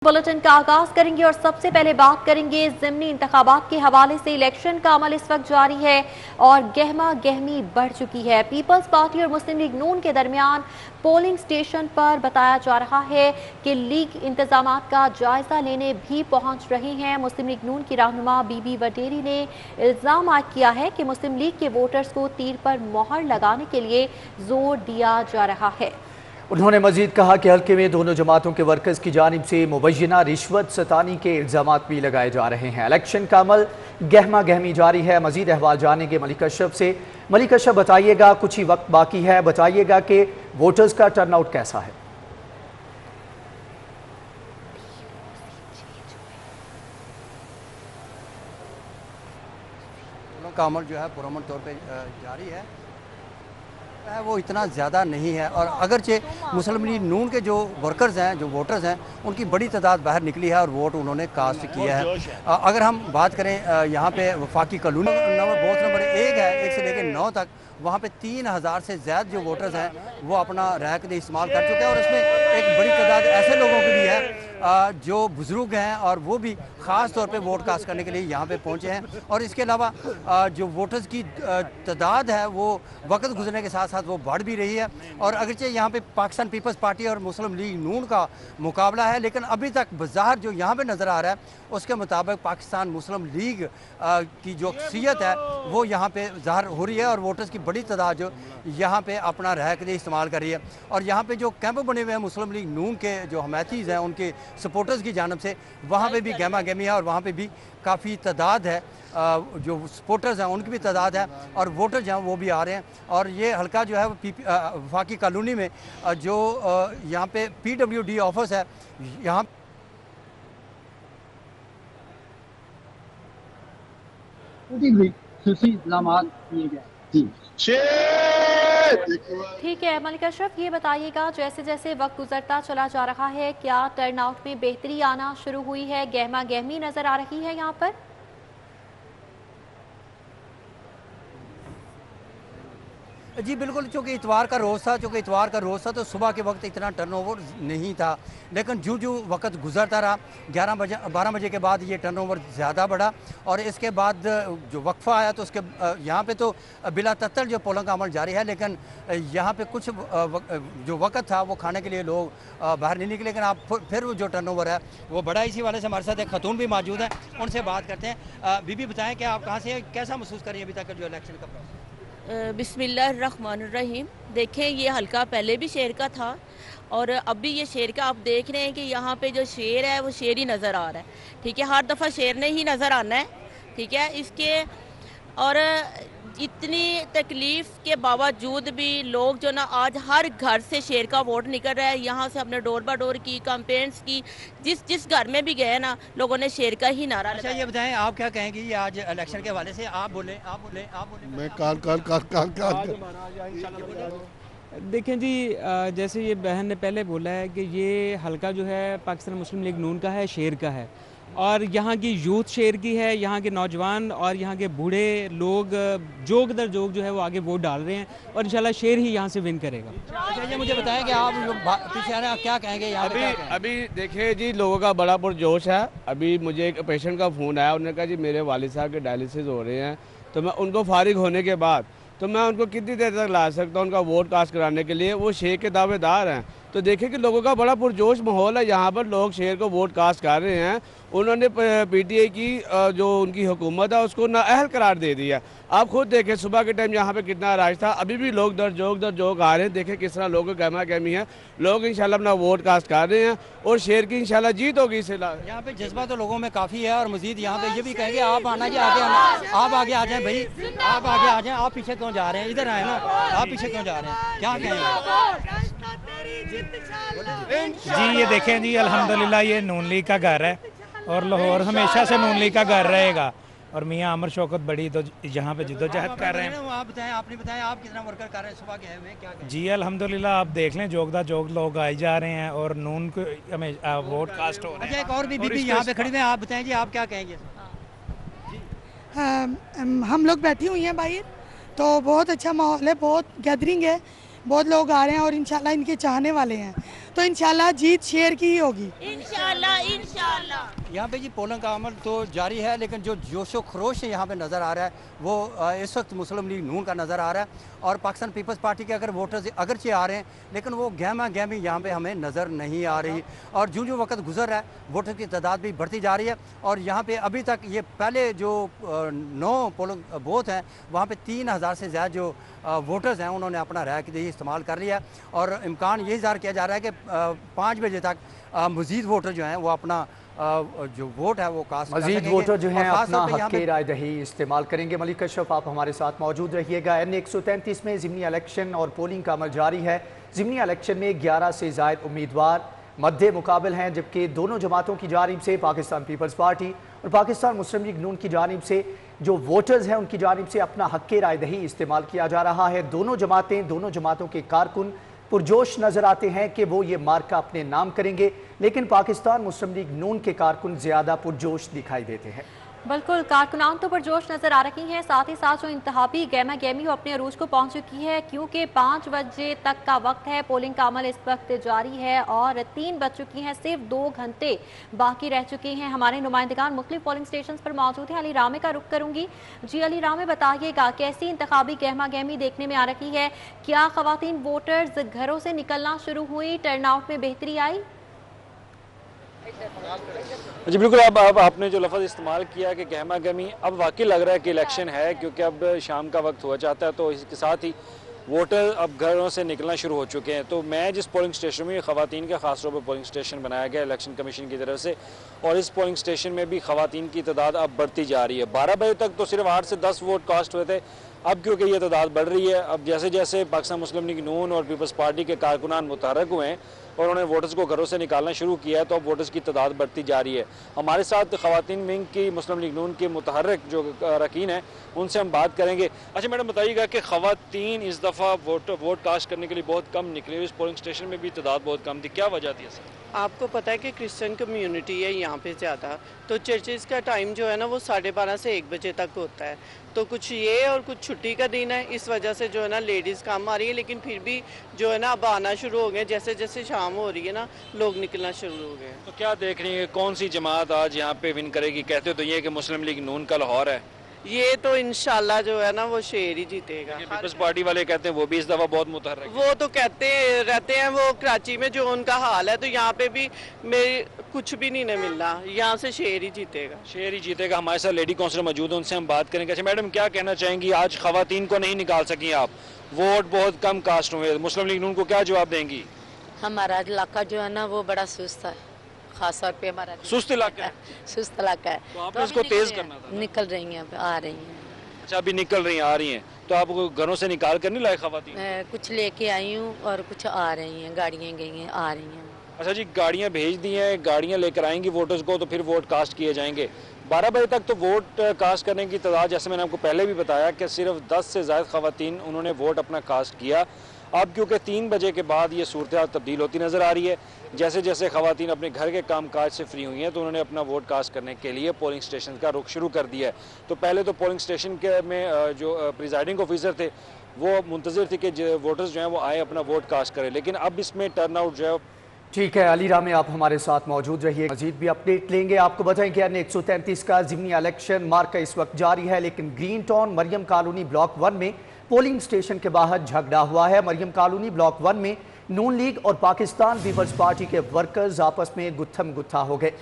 Bulletin का आगाज करेंगे और सबसे पहले बात करेंगे ज़िमनी इंतखाबात के हवाले से। इलेक्शन का अमल इस वक्त जारी है और गहमा गहमी बढ़ चुकी है। पीपल्स पार्टी और मुस्लिम लीग नून के दरमियान पोलिंग स्टेशन पर बताया जा रहा है कि लीग इंतजामात का जायजा लेने भी पहुंच रहे हैं। मुस्लिम लीग नून की रहनुमा बीबी वडेरी ने इल्जाम आयद किया है कि मुस्लिम लीग के वोटर्स को तीर पर मोहर लगाने के लिए जोर दिया जा रहा है। उन्होंने मजीद कहा कि हल्के में दोनों जमातों के वर्कर्स की जानिब से मुबैना रिश्वत सतानी के इल्जाम भी लगाए जा रहे हैं। इलेक्शन का अमल गहमा गहमी जारी है। मजीद अहवाल जानेंगे मलिक अशरफ से। मलिक अशरफ, बताइएगा, कुछ ही वक्त बाकी है, बताइएगा कि वोटर्स का टर्नआउट कैसा है? का अमल जो है पुरअमन तौर पे जारी है वो इतना ज़्यादा नहीं है। और अगरचे मुस्लिम लीग नून के जो वर्कर्स हैं, जो वोटर्स हैं, उनकी बड़ी तादाद बाहर निकली है और वोट उन्होंने कास्ट किया है। अगर हम बात करें यहाँ पे वफाकी कॉलोनी बूथ नंबर 1 है, 1 से लेकर 9 तक, वहाँ पे 3000 से ज़्यादा जो वोटर्स हैं वो अपना रैकदे इस्तेमाल कर चुके हैं। और इसमें एक बड़ी तादाद ऐसे लोगों की भी है जो बुज़ुर्ग हैं और वो भी ख़ास तौर पे वोट कास्ट करने के लिए यहाँ पे पहुँचे हैं। और इसके अलावा जो वोटर्स की तादाद है वो वक्त गुजरने के साथ साथ वो बढ़ भी रही है। और अगरचे यहाँ पे पाकिस्तान पीपल्स पार्टी और मुस्लिम लीग नून का मुकाबला है, लेकिन अभी तक बाज़ार जो यहाँ पे नज़र आ रहा है उसके मुताबिक पाकिस्तान मुस्लिम लीग की जो अक्सियत है वो यहाँ पे ज़ाहिर हो रही है और वोटर्स की बड़ी तादाद जो यहाँ पे अपना रहकदे इस्तेमाल कर रही है। और यहाँ पे जो कैंप बने हुए हैं मुस्लिम लीग नून के जो हमायतीज़ हैं उनके सपोर्टर्स की जानब से, वहाँ पे भी गहमा गहमी है और वहाँ पे भी काफ़ी तादाद है। जो सपोर्टर्स हैं उनकी भी तादाद है और वोटर जो हैं वो भी आ रहे हैं। और ये हल्का जो है वफाकी कॉलोनी में जो यहाँ पे PWD ऑफिस है, यहाँ ठीक है मलिक अशरफ, ये बताइएगा जैसे जैसे वक्त गुजरता चला जा रहा है क्या टर्नआउट में बेहतरी आना शुरू हुई है? गहमा गहमी नजर आ रही है यहाँ पर? जी बिल्कुल, चूँकि इतवार का रोज़ था तो सुबह के वक्त इतना टर्नओवर नहीं था, लेकिन जो वक्त गुजरता रहा 12 बजे के बाद ये टर्नओवर ज़्यादा बढ़ा। और इसके बाद जो वक्फा आया तो उसके यहाँ पे तो बिला तत्तर जो पोलिंग का अमल जारी है, लेकिन यहाँ पे कुछ जो वक्त था वो खाने के लिए लोग बाहर नहीं निकले। लेकिन आप फिर जो टर्नओवर है वो बढ़ा। इसी वाले से हमारे साथ एक खतून भी मौजूद है, उनसे बात करते हैं। बीबी बताएँ कि आप कहाँ से, कैसा महसूस करें अभी तक जो इलेक्शन का प्रोसेस? बिस्मिल्लाहिर्रहमानिर्रहीम। देखें, ये हल्का पहले भी शेर का था और अभी ये शेर का आप देख रहे हैं कि यहाँ पे जो शेर है वो शेर ही नज़र आ रहा है। ठीक है, हर दफ़ा शेर ने ही नज़र आना है। ठीक है, इसके और इतनी तकलीफ़ के बावजूद भी लोग जो ना आज हर घर से शेर का वोट निकल रहा है। यहाँ से हमने डोर बाय डोर की कैंपेन्स की, जिस घर में भी गए ना लोगों ने शेर का ही नारा। अच्छा, ये बताएं आप क्या कहेंगी ये आज इलेक्शन के हवाले से? आप बोले। मैं काल देखें जी, जैसे ये बहन ने पहले बोला है कि ये हल्का जो है पाकिस्तान मुस्लिम लीग नून का है, शेर का है। और यहाँ की यूथ शेर की है, यहाँ के नौजवान और यहाँ के बूढ़े लोग जोग दर जोग जो है वो आगे वोट डाल रहे हैं और इंशाल्लाह शेर ही यहाँ से विन करेगा। अच्छा, ये मुझे बताएं कि आप पीछे आ रहे हैं, क्या कहेंगे यहाँ अभी देखिए जी, लोगों का बड़ा पुरजोश है। अभी मुझे एक पेशेंट का फ़ोन आया, उन्होंने कहा जी मेरे वालिद साहब के डायलिसिस हो रहे हैं, तो मैं उनको फारिग होने के बाद तो मैं उनको कितनी देर तक ला सकता हूँ उनका वोट कास्ट कराने के लिए? वो शेर के दावेदार हैं। तो देखिए कि लोगों का बड़ा पुरजोश माहौल है, यहाँ पर लोग शेर को वोट कास्ट कर रहे हैं। उन्होंने PTI की जो उनकी हुकूमत है उसको नाअहल करार दे दिया। आप खुद देखें सुबह के टाइम यहाँ पे कितना रश था, अभी भी लोग दर जोग आ रहे हैं। देखें किस तरह लोगों का गहमा गहमी है। लोग इंशाल्लाह अपना वोट कास्ट कर रहे हैं और शेर की इंशाल्लाह जीत होगी। इसे यहाँ पे जज्बा तो लोगों में काफ़ी है। और मजीद यहाँ पे ये भी कहेंगे आप आना जी, आगे आना, आप आगे आ जाएँ भाई, आप आगे आ जाएँ। आप पीछे क्यों जा रहे हैं? इधर आए ना, आप पीछे क्यों जा रहे हैं? क्या कहेंगे जी? ये देखें जी, अल्हम्दुलिल्लाह ये नून लीग का घर है और लाहौर हमेशा से नून लीग का घर रहेगा। और मियाँ अमर शौकत बड़ी तो यहाँ पे जद्दोजहद कर रहे हैं। आप बताएं, आपने बताया आप कितना वर्कर कर रहे हैं सुबह के हुए, क्या जी अल्हम्दुलिल्लाह आप देख लें जोगदा जोग लोग आए जा रहे हैं और नून को हमें वोट कास्ट हो रहे हैं। अच्छा, एक और भी बीबी यहाँ पे खड़ी हुई है, आप बताएं जी आप क्या कहेंगे? हम लोग बैठी हुई हैं बाहर, तो बहुत अच्छा माहौल है, बहुत गैदरिंग है। बहुत लोग आ रहे हैं और इंशाल्लाह इनके चाहने वाले हैं, तो इंशाल्लाह जीत शेर की ही होगी। इंशाल्लाह इंशाल्लाह। यहाँ पे जी पोलिंग का अमल तो जारी है, लेकिन जो जोशो खरोश यहाँ पे नज़र आ रहा है वो इस वक्त मुस्लिम लीग नून का नज़र आ रहा है। और पाकिस्तान पीपल्स पार्टी के अगर वोटर्स अगरचे आ रहे हैं, लेकिन वो गहमा गहमी यहाँ पे हमें नज़र नहीं आ रही। और जो वक्त गुजर रहा है वोटर की तादाद भी बढ़ती जा रही है। और यहाँ पे अभी तक ये पहले जो 9 पोलिंग बूथ हैं वहाँ पे 3000 से ज़्यादा जो वोटर्स हैं उन्होंने अपना राय के लिए इस्तेमाल कर लिया है। और इम्कान ये ज़ाहिर किया जा रहा है कि 5 बजे तक मज़ीद वोटर जो हैं वो अपना जो वोट है वो कास्ट मजीद वोटर जो हैं अपना हक राय दही इस्तेमाल करेंगे। मलिक अशरफ आप हमारे साथ मौजूद रहिएगा। N133 में ज़िमनी इलेक्शन और पोलिंग का अमल जारी है। ज़िमनी इलेक्शन में 11 से ज़ायद उम्मीदवार मद्दे मुकाबल हैं, जबकि दोनों जमातों की जानिब से पाकिस्तान पीपल्स पार्टी और पाकिस्तान मुस्लिम लीग नून की जानिब से जो वोटर्स हैं उनकी जानिब से अपना हक राय दही इस्तेमाल किया जा रहा है। दोनों जमातों के कारकुन पुरजोश नजर आते हैं कि वो ये मार्का अपने नाम करेंगे, लेकिन पाकिस्तान मुस्लिम लीग नून के कारकुन ज्यादा पुरजोश दिखाई देते हैं। बिल्कुल, कारकुनान तो पुरजोश नजर आ रही हैं, साथ ही साथ जो इंतहाबी गहमा गहमी अपने अरूज को पहुंच चुकी है, क्योंकि 5 बजे तक का वक्त है। पोलिंग का अमल इस वक्त जारी है और 3 बज चुकी हैं, सिर्फ 2 घंटे बाकी रह चुके हैं। हमारे नुमाइंदगान मुख्तलिफ पोलिंग स्टेशन पर मौजूद हैं। अली रामे का रुख करूंगी। जी अली रामे, बताइएगा कैसी इंतखाबी गहमा गहमी देखने में आ रही है? क्या खवातीन वोटर्स घरों से निकलना शुरू हुई? टर्नआउट में बेहतरी आई? जी बिल्कुल, अब आपने जो लफ्ज़ इस्तेमाल किया कि गहमा गहमी, अब वाकई लग रहा है कि इलेक्शन है, क्योंकि अब शाम का वक्त हुआ जाता है, तो इसके साथ ही वोटर अब घरों से निकलना शुरू हो चुके हैं। तो मैं जिस पोलिंग स्टेशन में, ख़वातीन का ख़ास तौर पर पोलिंग स्टेशन बनाया गया इलेक्शन कमीशन की तरफ से, और इस पोलिंग स्टेशन में भी ख़वातीन की तादाद अब बढ़ती जा रही है। 12 बजे तक तो सिर्फ 8 से 10 वोट कास्ट हुए थे, अब क्योंकि ये तादाद बढ़ रही है, अब जैसे जैसे पाकिस्तान मुस्लिम लीग नून और पीपल्स पार्टी के कारकुनान मुतहर्रिक हुए हैं और उन्होंने वोटर्स को घरों से निकालना शुरू किया है, तो अब वोटर्स की तादाद बढ़ती जा रही है। हमारे साथ ख़वातीन विंग की मुस्लिम लीग नून के मुतहर्रिक जो अरकान हैं उनसे हम बात करेंगे। अच्छा मैडम, बताइएगा कि ख़वातीन इस दफ़ा वोट कास्ट करने के लिए बहुत कम निकले, इस पोलिंग स्टेशन में भी तादाद बहुत कम थी, क्या वजह थी सर? आपको पता है कि क्रिश्चियन कम्युनिटी है यहाँ पे ज़्यादा, तो चर्चेज़ का टाइम जो है ना वो 12:30 से 1 बजे तक होता है, तो कुछ ये और कुछ छुट्टी का दिन है, इस वजह से जो है ना लेडीज़ कम आ रही है, लेकिन फिर भी जो है ना अब आना शुरू हो गए, जैसे जैसे शाम हो रही है ना लोग निकलना शुरू हो गए। तो क्या देख रही है, कौन सी जमात आज यहाँ पे विन करेगी? कहते तो ये कि मुस्लिम लीग नून का लाहौर है, ये तो इंशाल्लाह जो है ना वो शेर ही जीतेगा। पीपल्स पार्टी वाले कहते हैं वो भी इस दफा बहुत मुतहर्रिक, वो तो कहते रहते हैं, वो कराची में जो उनका हाल है, तो यहाँ पे भी मेरे कुछ भी नहीं मिलना, यहाँ से शेर ही जीतेगा। शेर ही जीतेगा। हमारे साथ लेडी काउंसिलर मौजूद है, उनसे हम बात करेंगे। अच्छा मैडम, क्या कहना चाहेंगी, आज खवातीन को नहीं निकाल सकी आप, वोट बहुत कम कास्ट हुए, मुस्लिम लीग नून को क्या जवाब देंगी? हमारा इलाका जो है ना वो बड़ा सुस्त है, खास तौर पे हमारा सुस्त इलाका है। सुस्त इलाका है, तो आपने इसको तेज करना था। निकल रही हैं, आ रही हैं। अच्छा, अभी निकल रही हैं, आ रही हैं, तो आप घरों से निकाल कर नहीं लाए खवातीन? कुछ लेके आई हूँ और कुछ आ रही हैं, गाड़ियाँ गई हैं, आ रही हैं। अच्छा जी, गाड़ियाँ भेज दी हैं, गाड़ियाँ लेकर आएंगी वोटर्स को, तो फिर वोट कास्ट किए जाएंगे। 12 बजे तक तो वोट कास्ट करने की तादाद, जैसे मैंने आपको पहले भी बताया कि सिर्फ 10 से ज़्यादा खवातीन उन्होंने वोट अपना कास्ट किया। अब क्योंकि 3 बजे के बाद ये सूरत हाल तब्दील होती नज़र आ रही है, जैसे जैसे खवातीन अपने घर के काम काज से फ्री हुई हैं, तो उन्होंने अपना वोट कास्ट करने के लिए पोलिंग स्टेशन का रुख शुरू कर दिया है। तो पहले तो पोलिंग स्टेशन के में जो प्रिजाइडिंग ऑफिसर थे वो मुंतज़िर थे कि वोटर्स जो हैं वो आए अपना वोट कास्ट करें, लेकिन अब इसमें टर्न आउट जो है। ठीक है अली रामे, आप हमारे साथ मौजूद रहिए, मजीद भी अपडेट लेंगे। आपको बताएं कि N133 का ज़िमनी इलेक्शन मार्का इस वक्त जारी है, लेकिन Green Town Maryam colony block 1 में पोलिंग स्टेशन के बाहर झगड़ा हुआ है। मरियम कॉलोनी ब्लॉक 1 में नून लीग और पाकिस्तान पीपल्स पार्टी के वर्कर्स आपस में गुत्थम गुत्था हो गए।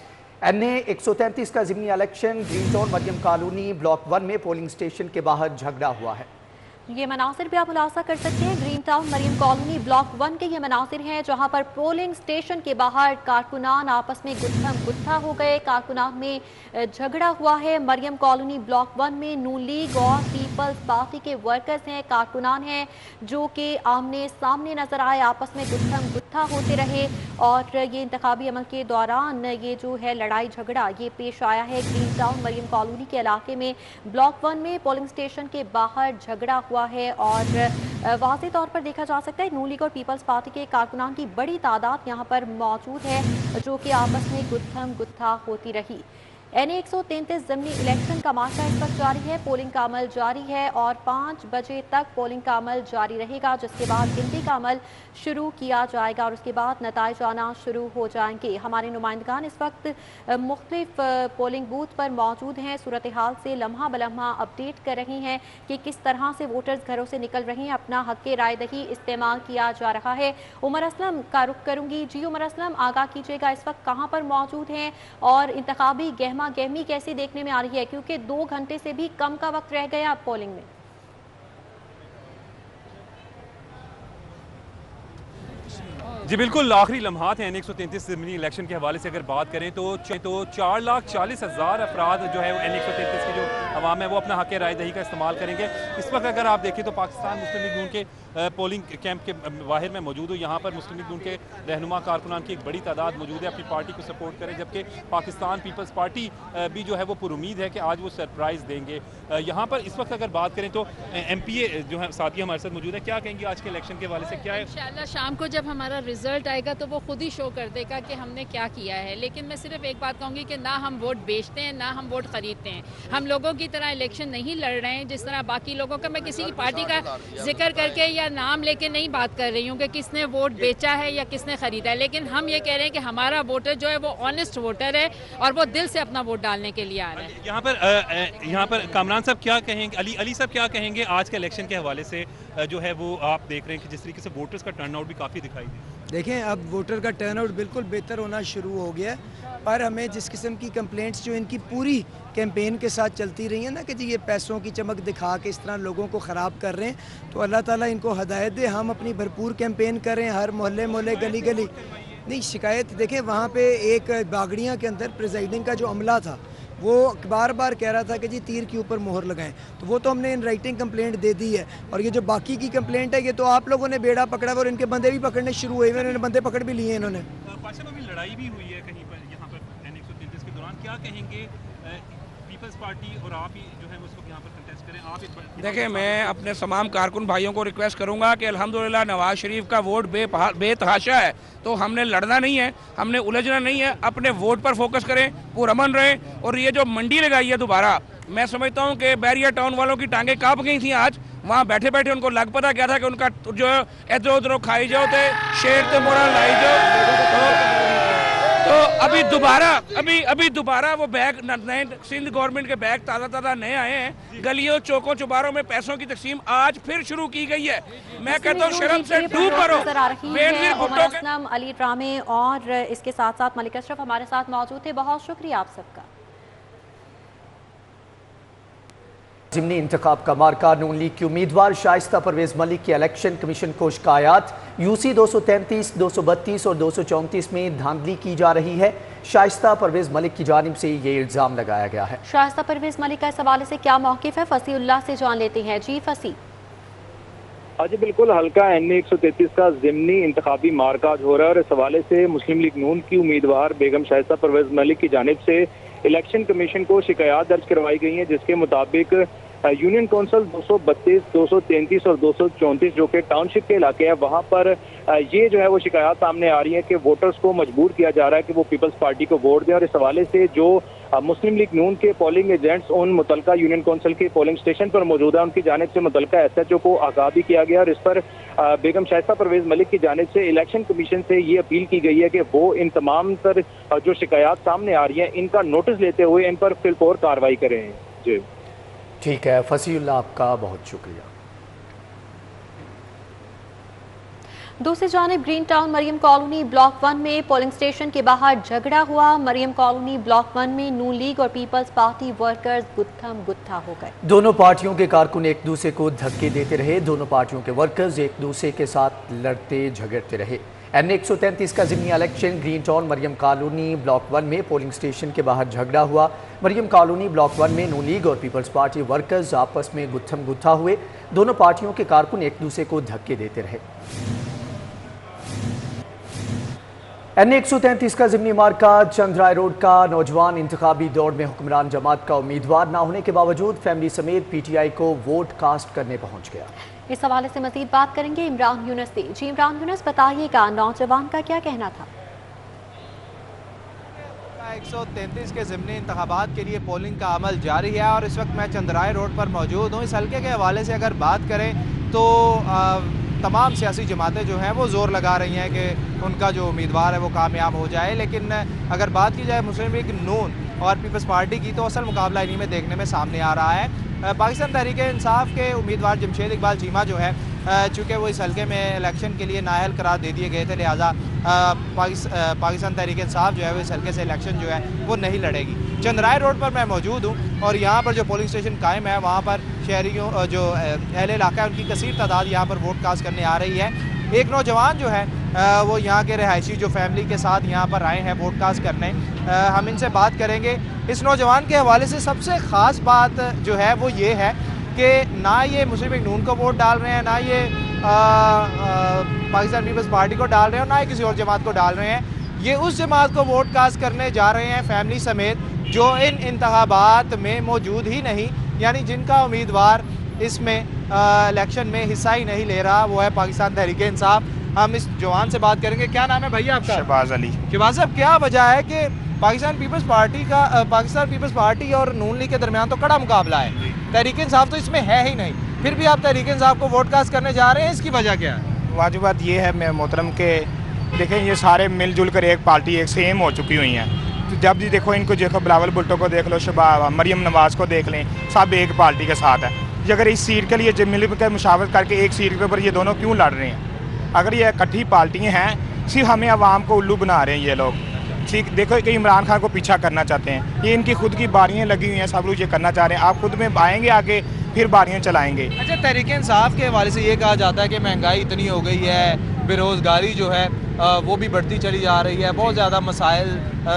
N133 का ज़िमनी election Green Town Maryam colony block 1 में पोलिंग स्टेशन के बाहर झगड़ा हुआ है। ये मनासिर भी आप मुलाजा कर सकते हैं, Green Town Maryam colony block 1 के ये मनासिर हैं, जहां पर पोलिंग स्टेशन के बाहर कारकुनान आपस में गुत्थम गुत्था हो गए, कारकुनान में झगड़ा हुआ है। मरियम कॉलोनी ब्लॉक 1 में नून लीग और पीपल्स पार्टी के वर्कर्स हैं, कारकुनान हैं, जो कि आमने सामने नजर आए, आपस में गुत्थम गुत्था होते रहे और ये इंतखाबी अमल के दौरान ये जो है लड़ाई झगड़ा ये पेश आया है। ग्रीन टाउन मरियम कॉलोनी के इलाके में ब्लॉक 1 में पोलिंग स्टेशन के बाहर झगड़ा हुआ है और वाज़ेह तौर पर देखा जा सकता है नून लीग और पीपल्स पार्टी के कारकुनान की बड़ी तादाद यहाँ पर मौजूद है, जो कि आपस में गुत्थम गुत्था होती रही। NA 133 ज़िमनी इलेक्शन का मार्का इस वक्त जारी है। पोलिंग का अमल जारी है और 5 बजे तक पोलिंग का अमल जारी रहेगा, जिसके बाद गिनती का अमल शुरू किया जाएगा और उसके बाद नताइज आना शुरू हो जाएंगे। हमारे नुमाइंदगान इस वक्त मुख्तलिफ पोलिंग बूथ पर मौजूद हैं, सूरत हाल से लम्हा बलम्हा अपडेट कर रही हैं कि किस तरह से वोटर्स घरों से निकल रहे हैं, अपना हक़ राय दही इस्तेमाल किया जा रहा है। उमर असलम का रुख करूँगी। जी उमर असलम, आगाह कीजिएगा इस वक्त कहाँ पर मौजूद हैं और इंतखाबी गहमी कैसी देखने में आ रही है, क्योंकि 2 घंटे से भी कम का वक्त रह गया अब पोलिंग में। जी बिल्कुल, आखिरी लम्हात हैं। 133 ज़िमनी इलेक्शन के हवाले से अगर बात करें तो 4,40,000 अफराद जो है 133 की जो अवाम है वो अपना हक़ राय दही का इस्तेमाल करेंगे। इस वक्त अगर आप देखें तो पाकिस्तान मुस्लिम लीग नून के पोलिंग कैंप के बाहर में मौजूद हूँ। यहाँ पर मुस्लिम लीग नून के रहनुमा कारकुनान की एक बड़ी तादाद मौजूद है, अपनी पार्टी को सपोर्ट करें, जबकि पाकिस्तान पीपल्स पार्टी भी जो है वो पुरुमीद है कि आज वो सरप्राइज़ देंगे। यहाँ पर इस वक्त अगर बात करें तो MPA जो है साथी हमारे साथ मौजूद है, क्या कहेंगे आज के इलेक्शन के हवाले से? क्या है इंशाल्लाह शाम को जब हमारा रिजल्ट आएगा तो वो खुद ही शो कर देगा कि हमने क्या किया है। लेकिन मैं सिर्फ एक बात कहूँगी कि ना हम वोट बेचते हैं ना हम वोट खरीदते हैं। हम लोगों की तरह इलेक्शन नहीं लड़ रहे हैं जिस तरह बाकी लोगों का। मैं किसी की पार्टी का जिक्र करके या नाम लेके नहीं बात कर रही हूँ कि किसने वोट बेचा है या किसने खरीदा है, लेकिन हम ये कह रहे हैं कि हमारा वोटर जो है वो ऑनेस्ट वोटर है और वो दिल से अपना वोट डालने के लिए आ रहा है। यहाँ पर कामरान साहब क्या कहेंगे, अली साहब क्या कहेंगे आज के इलेक्शन के हवाले से? जो है वो आप देख रहे हैं कि जिस तरीके से वोटर्स का टर्नआउट भी काफ़ी दिखाई दे। देखें, अब वोटर का टर्नआउट बिल्कुल बेहतर होना शुरू हो गया है, पर हमें जिस किस्म की कंप्लेंट्स जो इनकी पूरी कैंपेन के साथ चलती रही है ना कि जी ये पैसों की चमक दिखा के इस तरह लोगों को ख़राब कर रहे हैं, तो अल्लाह ताला इनको हदायत दे, हम अपनी भरपूर कैंपेन करें, हर मोहल्ले गली गली। नहीं, शिकायत देखें, वहाँ पे एक बागड़ियाँ के अंदर प्रिजाइडिंग का जो अमला था वो बार बार कह रहा था कि जी तीर के ऊपर मोहर लगाएं, तो वो तो हमने इन राइटिंग कंप्लेंट दे दी है। और ये जो बाकी की कंप्लेंट है ये तो आप लोगों ने बेड़ा पकड़ा और इनके बंदे भी पकड़ने शुरू हुए, इन्होंने बंदे पकड़ भी लिए इन्होंने। लड़ाई भी हुई है कहीं पर यहाँ पर NA 133 के दौरान, क्या कहेंगे? पीपल्स पार्टी और आप ही जो है उस वक्त यहाँ पर कंटेस्ट करें। आप देखिए, मैं अपने तमाम कारकुन भाइयों को रिक्वेस्ट करूंगा कि अल्हम्दुलिल्लाह नवाज शरीफ का वोट बेतहाशा है, तो हमने लड़ना नहीं है, हमने उलझना नहीं है, अपने वोट पर फोकस करें, पुरअमन रहें। और ये जो मंडी लगाई है दोबारा, मैं समझता हूँ कि बैरियर टाउन वालों की टांगें काँप गई थी आज। वहाँ बैठे बैठे उनको लग पता क्या था कि उनका जो इधर उधर खाई जाओ थे शेर ते मोरा लाई जाओ। तो अभी दोबारा वो बैग नए सिंध गवर्नमेंट के बैग ताज़ा नए आए हैं। गलियों चौकों चौबारों में पैसों की तकसीम आज फिर शुरू की गई है। मैं कहता हूँ शर्म से डूब मरो। अली ड्रामे और इसके साथ साथ मलिक अशरफ हमारे साथ मौजूद थे, बहुत शुक्रिया आप सबका। ज़िमनी इंतखाब का मार्का नून लीग की उम्मीदवार शाइस्ता परवेज मलिक की इलेक्शन कमीशन को शिकायत। UC 233, 232 और 234 में धांधली की जा रही है। शाइस्ता परवेज मलिक की जानिब से ये इल्ज़ाम लगाया गया है। शाइस्ता परवेज मलिक का इस हवाले से क्या मौक़िफ़ है, फसीउल्लाह से जान लेते हैं। जी फसी। जी बिल्कुल, हल्का NA 133 का ज़िमनी इंतखाबी मार्का हो रहा है और इस हवाले से मुस्लिम लीग नून की उम्मीदवार बेगम शाइस्ता परवेज मलिक की जानिब से इलेक्शन कमीशन को शिकायत दर्ज करवाई गई है, जिसके मुताबिक यूनियन काउंसिल 232, 233 और 234 जो कि टाउनशिप के इलाके हैं, वहाँ पर ये जो है वो शिकायत सामने आ रही है कि वोटर्स को मजबूर किया जा रहा है कि वो पीपल्स पार्टी को वोट दें। और इस हवाले से जो मुस्लिम लीग नून के पोलिंग एजेंट्स उन मुतलका यूनियन काउंसिल के पोलिंग स्टेशन पर मौजूद है, उनकी जानिब से मुतलका SHO को आगाह भी किया गया और इस पर बेगम शाइस्ता परवेज मलिक की जानिब से इलेक्शन कमीशन से ये अपील की गई है कि वो इन तमाम तर जो शिकायत सामने आ रही है इनका नोटिस लेते हुए इन पर फिलफौर कार्रवाई करें। जी ठीक है फसीउल्लाह, आपका बहुत शुक्रिया। दूसरी जानिब Green Town Maryam colony block 1 में पोलिंग स्टेशन के बाहर झगड़ा हुआ। मरियम कॉलोनी ब्लॉक 1 में नून लीग और पीपल्स पार्टी वर्कर्स गुत्थम गुत्था हो गए। दोनों पार्टियों के कारकुन एक दूसरे को धक्के देते रहे। दोनों पार्टियों के वर्कर्स एक दूसरे के साथ लड़ते झगड़ते रहे। NA 133 का ज़िमनी election Green Town Maryam colony block 1 में पोलिंग स्टेशन के बाहर झगड़ा हुआ। मरियम कॉलोनी ब्लॉक 1 में नून लीग और पीपल्स पार्टी वर्कर्स आपस में गुत्थम गुत्था हुए। दोनों पार्टियों के कारकुन एक दूसरे को धक्के देते रहे। NA 133 का ज़िमनी मार्का चंद्राय रोड का नौजवान इंतखाबी दौड़ में हुक्मरान जमात का उम्मीदवार ना होने के बावजूद फैमिली समेत PTI को वोट कास्ट करने पहुंच गया। इस हवाले से मजीद बात करेंगे इमरान यूनुस से। जी इमरान यूनुस, बताइएगा नौजवान का क्या कहना था? 133 के ज़िमनी इंतखाबात के लिए पोलिंग का अमल जारी है और इस वक्त मैं चंद्राय रोड पर मौजूद हूँ। इस हल्के के हवाले से अगर बात करें तो तमाम सियासी जमातें जो हैं वो ज़ोर लगा रही हैं कि उनका जो उम्मीदवार है वो कामयाब हो जाए, लेकिन अगर बात की जाए मुस्लिम लीग नून और पीपल्स पार्टी की तो असल मुकाबला इन्हीं में देखने में सामने आ रहा है। पाकिस्तान तहरीक इंसाफ के उम्मीदवार जमशेद इकबाल चीमा जो है, चूँकि वो इस हल्के में इलेक्शन के लिए नाअहल करार दे दिए गए थे, लिहाजा पाकिस्तान तहरीक इंसाफ जो है वो इस हल्के से इलेक्शन जो है वो नहीं लड़ेगी। चंद्राय रोड पर मैं मौजूद हूँ और यहाँ पर जो पोलिंग स्टेशन कायम है वहाँ पर शहरियों जो अहले इलाका है उनकी कसीर तादाद यहाँ पर वोट कास्ट करने आ रही है। एक नौजवान जो है वो यहाँ के रहायशी जो फैमिली के साथ यहाँ पर आए हैं वोट कास्ट करने, हम इनसे बात करेंगे। इस नौजवान के हवाले से सबसे ख़ास बात जो है वो ये है कि ना ये मुस्लिम लीग नून को वोट डाल रहे हैं, ना ये पाकिस्तान पीपल्स पार्टी को डाल रहे हैं और ना ही किसी और जमात को डाल रहे हैं। ये उस जमात को वोट कास्ट करने जा रहे हैं फैमिली समेत जो इन इंतखाबात में मौजूद ही नहीं, यानी जिनका उम्मीदवार इसमें इलेक्शन में हिस्सा ही नहीं ले रहा, वो है पाकिस्तान तहरीक इंसाफ। हम इस जवान से बात करेंगे। क्या नाम है भैया आपका? शहबाज अली। शहबाज साहब, क्या वजह है कि पाकिस्तान पीपल्स पार्टी और नून लीग के दरमियान तो कड़ा मुकाबला है, तहरीक इंसाफ तो इसमें है ही नहीं, फिर भी आप तहरीक इंसाफ को वोट कास्ट करने जा रहे हैं, इसकी वजह क्या है? वाजिब बात ये है मैं मोहतरम के देखें ये सारे मिलजुल कर एक पार्टी एक सेम हो चुकी हुई हैं। तो जब भी देखो इनको देखो, बिलावल भुट्टो को देख लो, मरियम नवाज़ को देख लें, सब एक पार्टी के साथ है। ये अगर इस सीट के लिए जब मिल कर मुशावरत करके एक सीट के ऊपर ये दोनों क्यों लड़ रहे हैं? अगर ये इकट्ठी पार्टियाँ हैं, सिर्फ हमें आवाम को उल्लू बना रहे हैं ये लोग। ठीक देखो कि इमरान खान को पीछा करना चाहते हैं, ये इनकी खुद की बारियाँ लगी हुई हैं, सब लोग ये करना चाह रहे हैं। आप खुद में आएंगे आगे फिर बारियाँ चलाएंगे। अच्छा, तहरीक इंसाफ के हवाले से ये कहा जाता है कि महंगाई इतनी हो गई है, बेरोज़गारी जो है वो भी बढ़ती चली जा रही है, बहुत ज़्यादा मसाइल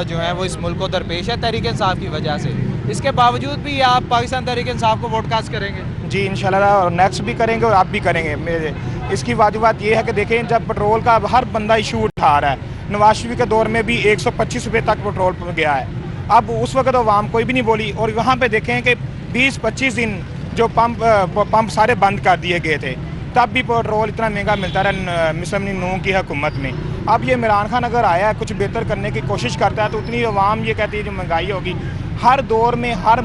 जो हैं वो इस मुल्क को दरपेश है तहरीक इंसाफ की वजह से। इसके बावजूद भी आप पाकिस्तान तहरीक इंसाफ को वोट कास्ट करेंगे? जी इंशाल्लाह, नेक्स्ट भी करेंगे और आप भी करेंगे। मेरे इसकी वाजिबात ये है कि देखें जब पेट्रोल का हर बंदा इशू उठा रहा है, नवाज शरीफ के दौर में भी 125 रुपये तक पेट्रोल गया है, अब उस वक्त अवाम कोई भी नहीं बोली। और वहाँ पे देखें कि 20-25 दिन जो पंप सारे बंद कर दिए गए थे, तब भी पेट्रोल इतना महंगा मिलता रहा मुस्लिम लीग नून की हुकूमत में। अब ये इमरान खान अगर आया है कुछ बेहतर करने की कोशिश करता है तो उतनी अवाम ये कहती है जो महंगाई होगी। हर दौर में हर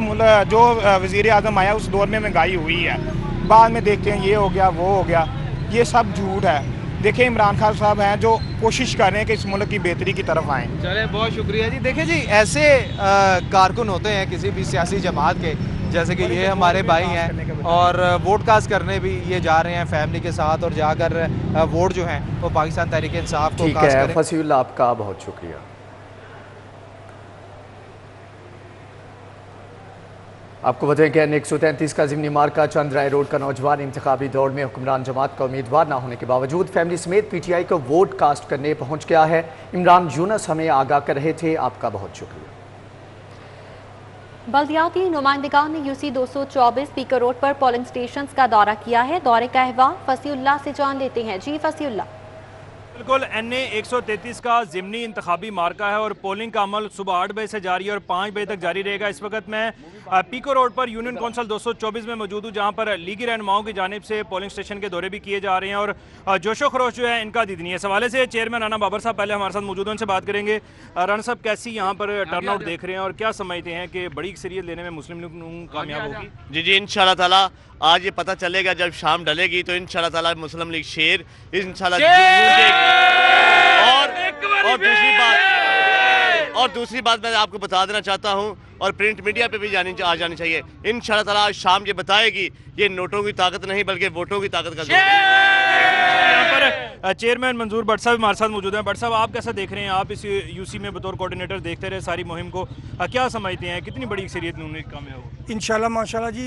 जो वज़ीर आज़म आया उस दौर में महंगाई हुई है, बाद में देखते हैं ये हो गया वो हो गया, ये सब झूठ है। देखिए इमरान खान साहब हैं जो कोशिश कर रहे हैं कि इस मुल्क की बेहतरी की तरफ आएँ। चले, बहुत शुक्रिया जी। देखिए जी, ऐसे कारकुन होते हैं किसी भी सियासी जमात के, जैसे कि ये हमारे भाई हैं और वोट कास्ट करने भी ये जा रहे हैं फैमिली के साथ और जाकर वोट जो है वो पाकिस्तान तहरीक इंसाफ को कास्ट करें। फसीउल्लाह, आपका बहुत शुक्रिया। आपको बताएं कि N133 का ज़िमनी मार्का चंद्राय रोड का नौजवान इंतखाबी दौड़ में हुक्मरान जमात का उम्मीदवार ना होने के बावजूद फैमिली समेत PTI को वोट कास्ट करने पहुंच गया है। इमरान यूनुस हमें आगाह कर रहे थे, आपका बहुत शुक्रिया। बल्दियाती नुमाइंदगान ने UC 224 स्पीकर रोड पर पोलिंग स्टेशंस का दौरा किया है। दौरे का अहवाल फसीउल्लाह से जान लेते हैं। जी फसीउल्लाह। बिल्कुल, NA133 का ज़िमनी इंतखाबी मार्का है और पोलिंग का अमल सुबह 8 बजे से जारी है और 5 बजे तक जारी रहेगा। इस वक्त मैं पीको रोड पर यूनियन कौंसिल 224 में मौजूद हूँ, जहाँ पर लीगी रहनुमाओं की जानिब से पोलिंग स्टेशन के दौरे भी किए जा रहे हैं और जोशो खरोश जो है इनका दीदनी है। इस हवाले से चेयरमैन राना बाबर साहब पहले हमारे साथ मौजूद हैं, उनसे बात करेंगे। राना साहब, कैसी यहाँ पर टर्नआउट देख रहे हैं और क्या समझते हैं कि बड़ी अक्सरियत लेने में मुस्लिम लीग कामयाब होगी? जी इंशाल्लाह ताला आज ये पता चलेगा, जब शाम डलेगी तो इंशाल्लाह ताला मुस्लिम लीग शेर इंशाल्लाह। और दूसरी बात मैं आपको बता देना चाहता हूँ और प्रिंट मीडिया पे भी आ जानी चाहिए, इंशाल्लाह ताला आज शाम ये बताएगी ये नोटों की ताकत नहीं बल्कि वोटों की ताकत का जोर है। यहाँ पर चेयरमैन मंजूर भट्ट साहब हमारे साथ मौजूद हैं। भट्ट साहब, आप कैसा देख रहे हैं? आप इस UC में बतौर कोऑर्डिनेटर देखते रहे सारी मुहिम को, क्या समझते हैं कितनी बड़ी अक्सरियत नून लीग कामयाब हो? इंशाल्लाह माशाल्लाह जी,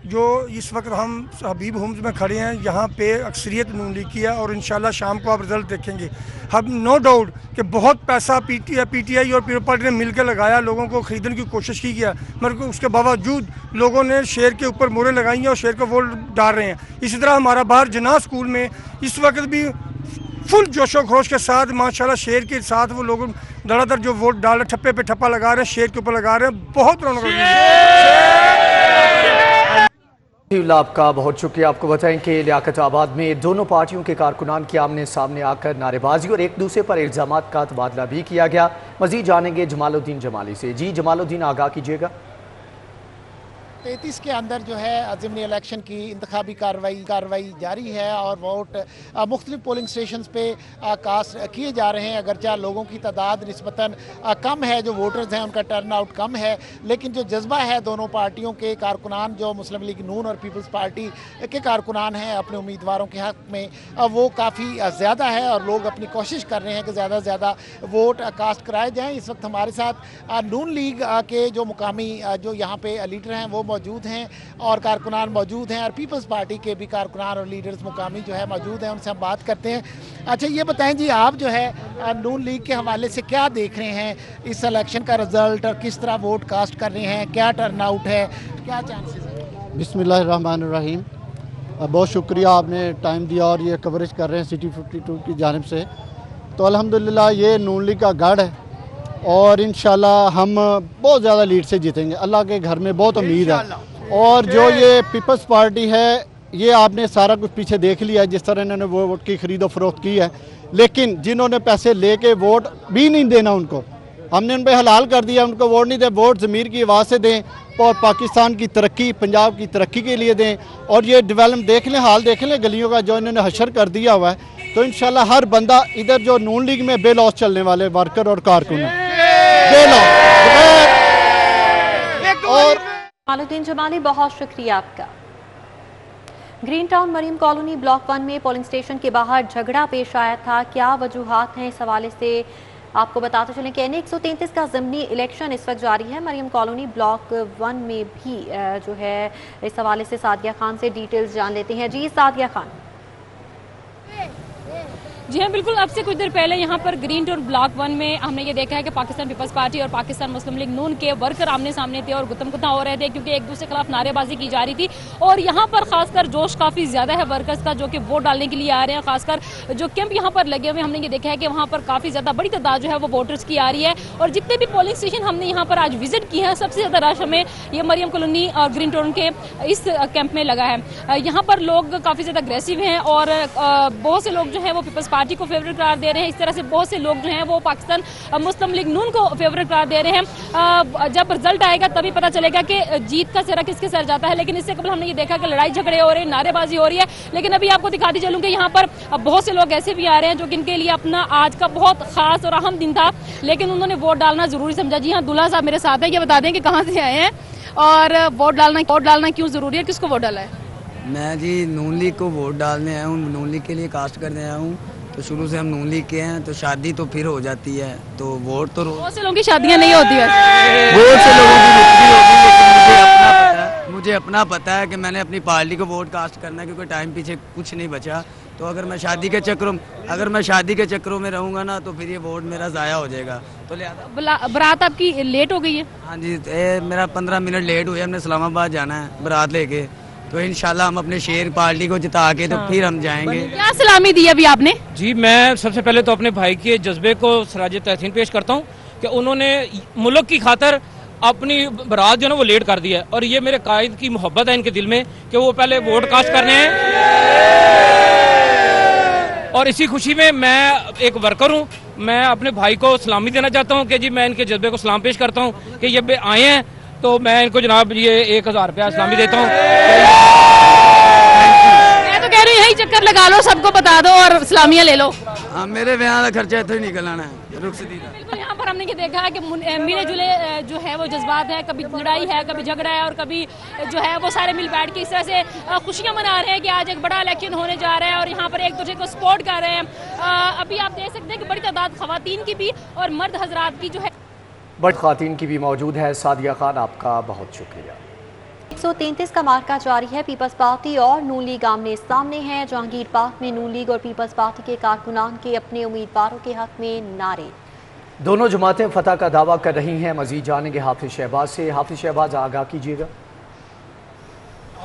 जो इस वक्त हम हबीब होम्स में खड़े हैं यहाँ पे अक्सरियत नून लीग की है और इंशाल्लाह शाम को आप रिजल्ट देखेंगे। हम नो डाउट कि बहुत पैसा PTI और पीपल पार्टी ने मिलकर लगाया, लोगों को ख़रीदने की कोशिश की गया, मगर उसके बावजूद लोगों ने शेर के ऊपर मोहरें लगाई हैं और शेर का वोट डाल रहे हैं। इसी तरह हमारा बाहर जना स्कूल में इस वक्त भी फुल जोशो खरोश के साथ माशाल्लाह शेर के साथ वो लोग धड़ाधड़ जो वोट डाल रहे, ठप्पे पे ठप्पा लगा रहे हैं, शेर के ऊपर लगा रहे हैं, बहुत रौनक। आपका बहुत शुक्रिया। आपको बताएं कि लियाकताबाद में दोनों पार्टियों के कारकुनान के आमने सामने आकर नारेबाजी और एक दूसरे पर इल्जामात का तबादला भी किया गया। मजीद जानेंगे जमालुद्दीन जमाली से। जी जमालुद्दीन, आगाह कीजिएगा। 33 के अंदर जो है ज़िमनी इलेक्शन की इंतखाबी कार्रवाई जारी है और वोट मुख्तलिफ पोलिंग स्टेशन पे कास्ट किए जा रहे हैं। अगरचे लोगों की तादाद निस्बतन कम है, जो वोटर्स हैं उनका टर्न आउट कम है, लेकिन जो जज्बा है दोनों पार्टियों के कारकुनान, जो मुस्लिम लीग नून और पीपल्स पार्टी के कारकुनान हैं अपने उम्मीदवारों के हक़ में, वो काफ़ी ज़्यादा है और लोग अपनी कोशिश कर रहे हैं कि ज़्यादा से ज़्यादा वोट कास्ट कराए जाएँ। इस वक्त हमारे साथ नून लीग के जो मुकामी जो यहाँ पे लीडर हैं वो मौजूद हैं और कारकुनान मौजूद हैं और पीपल्स पार्टी के भी कारकुनान और लीडर्स मुकामी जो है मौजूद हैं, उनसे हम बात करते हैं। अच्छा ये बताएं जी, आप जो है नून लीग के हवाले से क्या देख रहे हैं इस इलेक्शन का रिजल्ट और किस तरह वोट कास्ट कर रहे हैं, क्या टर्न आउट है, क्या चांसेस है? बिस्मिल्लाहिर्रहमानिर्रहीम। बहुत शुक्रिया, आपने टाइम दिया और ये कवरेज कर रहे हैं सिटी 52 की जानिब से। तो अल्हम्दुलिल्लाह ये नून लीग का गढ़ है और इंशाल्लाह हम बहुत ज़्यादा लीड से जीतेंगे। अल्लाह के घर में बहुत उम्मीद है। और जो ये पीपल्स पार्टी है, ये आपने सारा कुछ पीछे देख लिया है, जिस तरह इन्होंने वोट की खरीदो फरोख्त की है, लेकिन जिन्होंने पैसे लेके वोट भी नहीं देना, उनको हमने उन पर हलाल कर दिया, उनको वोट नहीं दे। वोट ज़मीर की आवाज़ से दें और पाकिस्तान की तरक्की, पंजाब की तरक्की के लिए दें। और ये डेवलप देख लें, हाल देख लें गलियों का जो इन्होंने हशर कर दिया हुआ है। तो इंशाल्लाह हर बंदा इधर जो नून लीग में बेलॉस चलने वाले वर्कर और कारकुन और जमालुद्दीन जमाली, बहुत शुक्रिया आपका। Green town Maryam colony block 1 में पोलिंग स्टेशन के बाहर झगड़ा पेश आया था। क्या वजूहात हैं, इस हवाले से आपको बताते चलें कि NA 133 का ज़िमनी इलेक्शन इस वक्त जारी है। मरीम कॉलोनी ब्लॉक 1 में भी जो है इस हवाले से सादिया खान से डिटेल्स जान लेते हैं। जी सादिया खान। जी हाँ बिल्कुल, अब से कुछ देर पहले यहाँ पर ग्रीन टाउन ब्लॉक 1 में हमने ये देखा है कि पाकिस्तान पीपल्स पार्टी और पाकिस्तान मुस्लिम लीग नून के वर्कर आमने सामने थे और गुत्तम-गुत्ता हो रहे थे, क्योंकि एक दूसरे के खिलाफ नारेबाजी की जा रही थी। और यहाँ पर खासकर जोश काफ़ी ज़्यादा है वर्कर्स का, जो कि वोट डालने के लिए आ रहे हैं। खासकर जो कैंप यहाँ पर लगे हुए, हमने ये देखा है कि वहाँ पर काफ़ी ज़्यादा बड़ी तादाद जो है वो वोटर्स की आ रही है। और जितने भी पोलिंग स्टेशन हमने यहाँ पर आज विजिट किए हैं, सबसे ज़्यादा रश हमें ये मरियम कॉलोनी और ग्रीन टाउन के इस कैंप में लगा है। यहाँ पर लोग काफ़ी ज़्यादा अग्रेसिव हैं और बहुत से लोग जो है वो पीपल्स पार्टी को फेवरेट करार दे रहे हैं। इस तरह से बहुत से लोग जो हैं वो पाकिस्तान मुस्लिम लीग नून को फेवरेट करार दे रहे हैं। जब रिजल्ट आएगा तभी पता चलेगा कि जीत का सिरा किसके सर जाता है। लेकिन इससे कबल हमने ये देखा कि लड़ाई झगड़े हो रहे हैं, नारेबाजी हो रही है। लेकिन अभी आपको दिखाती चलूँ कि यहाँ पर बहुत से लोग ऐसे भी आ रहे हैं जो कि इनके लिए अपना आज का बहुत खास और अहम दिन था, लेकिन उन्होंने वोट डालना जरूरी समझा। जी हाँ, दूल्हा साहब मेरे साथ है, ये बता दें कि कहाँ से आए हैं और वोट डालना क्यों जरूरी है, किसको वोट डाला है? मैं जी नून लीग को वोट डालने आया हूँ, नून लीग के लिए कास्ट करने आया हूँ। तो शुरू से हम नून लीग के हैं, तो शादी तो फिर हो जाती है, तो वोट तो बहुत से लोगों की शादियां नहीं होती है, बहुत से लोगों की मुश्किल होती है। मुझे अपना पता है कि मैंने अपनी पार्टी को वोट कास्ट करना है, क्योंकि टाइम पीछे कुछ नहीं बचा। तो अगर मैं शादी के चक्करों में रहूँगा ना, तो फिर ये वोट मेरा ज़ाया हो जाएगा। तो लिहाजा बारात आपकी लेट हो गई है? हाँ जी, मेरा 15 मिनट लेट हुआ, हमने इस्लामाबाद जाना है बारात लेके। तो इंशाल्लाह हम अपने शेर पार्टी को जिता के तो फिर हम जाएंगे। क्या सलामी दी अभी आपने? जी मैं सबसे पहले तो अपने भाई के जज्बे को सराज तहसीन पेश करता हूँ कि उन्होंने मुल्क की खातर अपनी बारात जो है वो लेट कर दिया है। और ये मेरे कायद की मोहब्बत है इनके दिल में कि वो पहले वोट कास्ट करने हैं। और इसी खुशी में मैं एक वर्कर हूँ, मैं अपने भाई को सलामी देना चाहता हूँ कि जी मैं इनके जज्बे को सलाम पेश करता हूँ कि ये आए हैं, तो मैं इनको जनाब ये 1000 रुपया सलामी देता हूँ। मैं तो कह रही हूँ यही चक्कर लगा लो, सबको बता दो और सलामियाँ ले लो। हाँ, मेरे ब्याह का खर्चा इतना ही निकल आना है, रुक से बिल्कुल। यहाँ पर हमने ये देखा है कि मिले जुले जो है वो जज्बात है, कभी लड़ाई है, कभी झगड़ा है और कभी जो है वो सारे मिल बैठ के इस तरह से खुशियाँ मना रहे हैं कि आज एक बड़ा इलेक्शन होने जा रहा है और यहाँ पर एक दूसरे को सपोर्ट कर रहे हैं। अभी आप देख सकते हैं कि बड़ी तादाद खवातीन की भी और मर्द हजरात की जो है बड़ी खातिन की भी मौजूद है। सादिया खान, आपका बहुत शुक्रिया। 133 का मार्का जारी है। पीपल्स पार्टी और नून लीग आमने सामने हैं। जहांगीर पार्क में नून लीग और पीपल्स पार्टी के कारकुनान के अपने उम्मीदवारों के हक में नारे। दोनों जमातें फतह का दावा कर रही हैं। मजीद जानेंगे हाफिज शहबाज से। हाफिज शहबाज, आगाह कीजिएगा।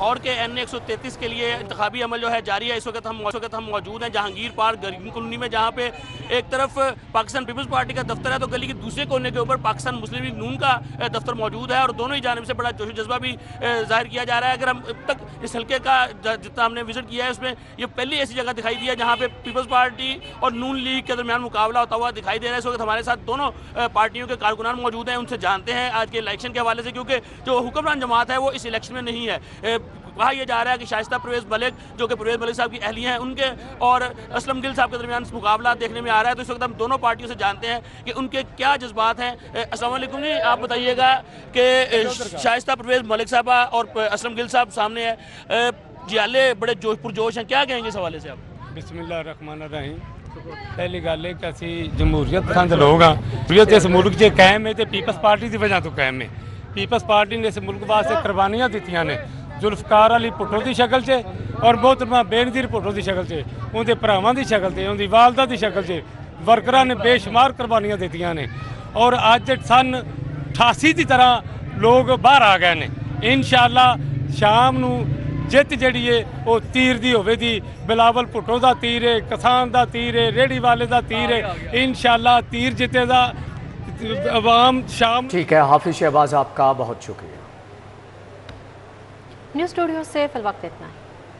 लाहौर के NA 133 के लिए इंतखाबी अमल जो है जारी है। इस वक्त हम मौजूद हैं जहांगीर पार्क ग्रीन कॉलोनी में, जहाँ पे एक तरफ पाकिस्तान पीपल्स पार्टी का दफ्तर है तो गली के दूसरे कोने के ऊपर पाकिस्तान मुस्लिम लीग नून का दफ्तर मौजूद है और दोनों ही जानिब से बड़ा जोश जज्बा भी जाहिर किया जा रहा है। अगर हम अब तक इस हल्के का जितना हमने विजिट किया है उसमें ये पहली ऐसी जगह दिखाई दी है जहाँ पे पीपल्स पार्टी और नून लीग के दरमियान मुकाबला होता हुआ दिखाई दे रहा है। इस वक्त हमारे साथ दोनों पार्टियों के कारकुनान मौजूद हैं, उनसे जानते हैं आज के इलेक्शन के हवाले से, क्योंकि जो हुक्मरान जमात है वो इस इलेक्शन में नहीं है। कहा यह जा रहा है कि शाइस्ता परवेज़ मलिक जो कि परवेज़ मलिक साहब की अहलिया हैं उनके और असलम गिल साहब के दरमियान मुकाबला देखने में आ रहा है। तो इस वक्त हम दोनों पार्टियों से जानते हैं कि उनके क्या जज्बात हैं। अस्सलाम वालेकुम जी, आप बताइएगा कि शाइस्ता परवेज़ मलिक साहबा और असलम गिल साहब सामने है, जियाले बड़े पुरजोश हैं, क्या कहेंगे इस हवाले से आप? बिस्मिल्लाहिर्रहमानिर्रहीम। पहली गल है कि असी जमहूरीयत पसंद लोग हाँ, जमहूरीयत इस मुल्क च कायम है तो पीपल्स पार्टी की वजह तो कायम है। पीपल्स पार्टी ने इस मुल्क वास्ते कुर्बानियां दित्तियां ने, जुल्फकार अली भुट्टो की शक्ल से और मोहतरमा बेनज़ीर भुट्टो की शक्ल से, उनके भरावां की शक्ल से, उनकी वालदा की शक्ल से वर्करां ने बेशुमार कुर्बानियां दित्तियां ने और अज सन 88 की तरह लोग बाहर आ गए हैं। इंशाअल्लाह शाम नूं जित जिहड़ी है वो तीर दी होवेगी, बिलावल भुट्टो का तीर है, किसान का तीर है, रेहड़ी वाले का तीर है। इंशाअल्लाह तीर जितेगा अवाम शाम। ठीक है हाफिज शहबाज, आपका बहुत शुक्रिया। न्यूज़ स्टूडियो से फिल वक्त इतना है।